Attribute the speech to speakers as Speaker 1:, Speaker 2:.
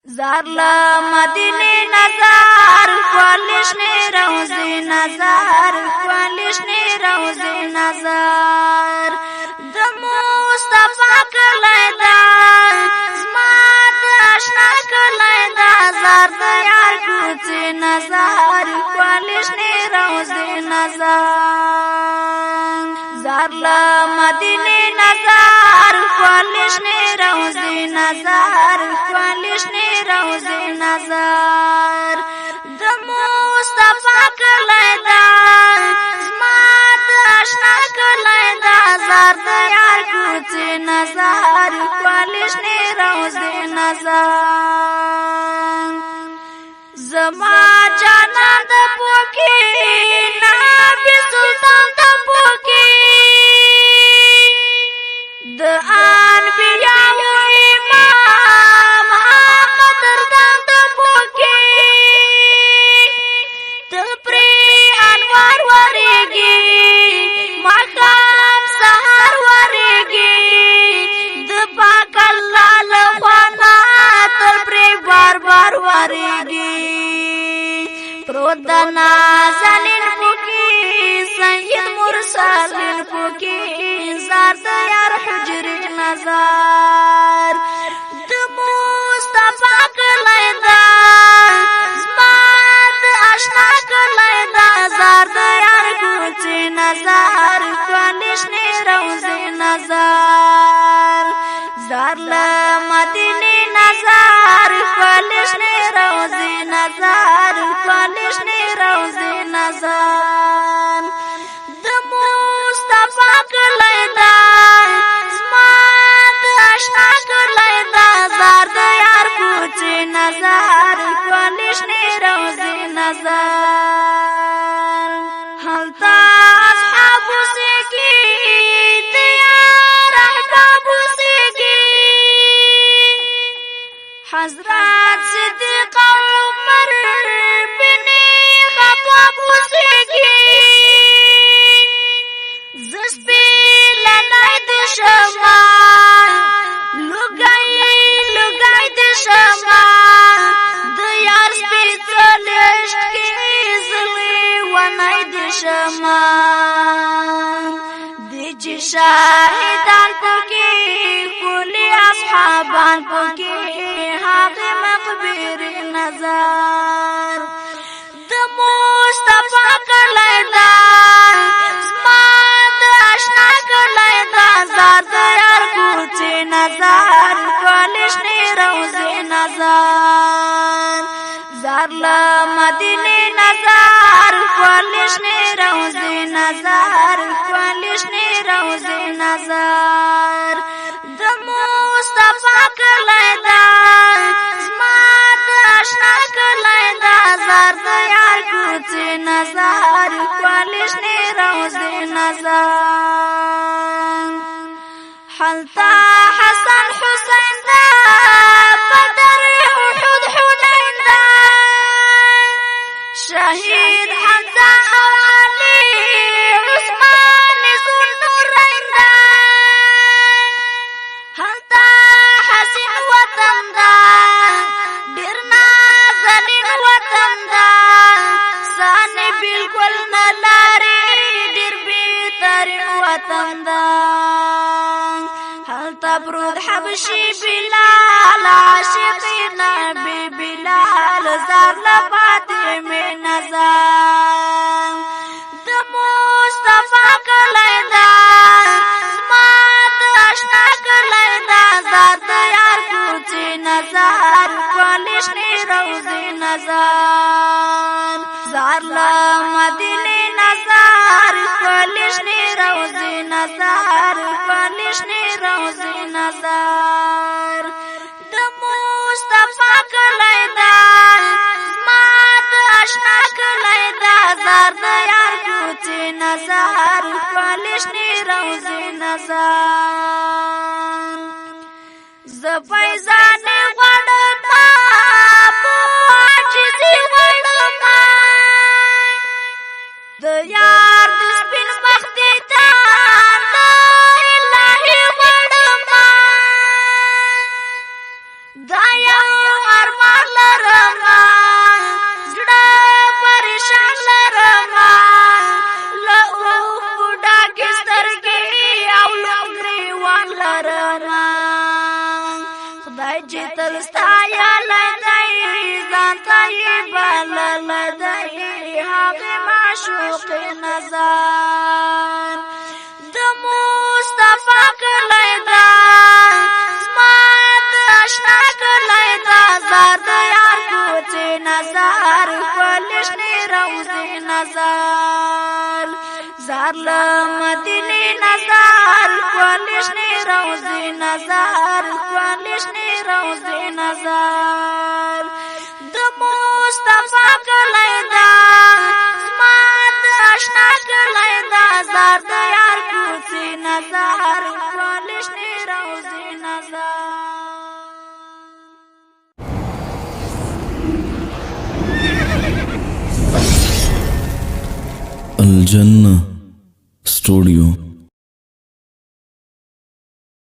Speaker 1: زار لا مدینه نظر کولشنی روزی نظر کولشنی روزی نظر د مصطفی کلی دا زما د آشنا کلی دا زار د یار کوڅې نظر کولشنی روزی نظر زار لا مدینه نظر کولشنی روزی نظر کولشنی روزی نظر د مصطفی کلی دا زما د آشنا کلی دا زار د یار کوڅې نظر کولشنی روزی نظر زما جانان د پوکي نبی سلطان د پوکي د انبیاء امام قدردان د پوکي تل پری انوار ورېږي ماښام سهار ورېږي د پاک الله له خوا نه تل پری بار بار ورېږي پروت د نازنین پوکي سید مرسلین پوکي زار د یار حجرې نظر د مصطفی کلی دا زما د آشنا کلی دا زار د یار کوڅې نظر کولشنی روزی نظر زار له مدینې نظر کولشنی روزی نظر کولشنی روزی نظر د مصطفی کلی دا زما د آشنا کلی دا زار د یار کوڅې نظر کولشنی روزی نظر هلته اصحاب اوسېږي د یار احباب اوسېږي حضرت صدیق عمر بن خطاب اوسېږي زسپیلنی د شمال لوګی د شمال د یار سپېڅلی عشق کې زلې ونی د شمال دی چې شاهدان پکې ښکلي اصحابان پکې هغې مقبرې نظر د مصطفی کلی دا زما د آشنا کلی دا زار د یار کوڅې نظر کولشنی روزی نظر زار له مدینې نظر کولشنی روزی نظر کولشنی روزی نظر د مصطفی کلی دا زما د آشنا کلی دا زار د یار کوڅې نظر کولشنی روزی نظر هلته حسن حسین دا بدر احد حنین دا شهید حمزه او علي عثمان ذوالنورین دا هلته حسین وطن دا ډېر نازنین وطن دا سانې بالکل نه لري ډېر بهترین وطن دا هلته پروت حبشي بلال عاشق نبی بلال زار له فاطمې نظر د مصطفی کلی دا زما د آشنا کلی دا زار د یار کوڅې نظر کولشنی روزی نظر زار له مدینې نظر کولشنی روزی نظر کولشنی روزی نظر د مصطفی کلی دا زما د آشنا کلی دا زار د یار کوڅې نظر کولشنی روزی نظر زه فیضانې غواړمه په عاجزي غواړمه د یار د سپین مخ دیدار د الهي غواړمه دا یو ارمان ستایلی دی ځانته یې بللی دی هغې معشوق نظر د مصطفی کلی ده زما د اشنا کلی ده زار د یار کوڅې نظر ښکلې شنې روضې نظر زار له مدینې نظر ښکلې شنې روضې نظر ښکلې شنې روضې نظر د مصطفی کلی ده زما د اشنا کلی ده زار د یار کوڅې نظر ښکلې شنې روضې نظر
Speaker 2: الجنة ستوديو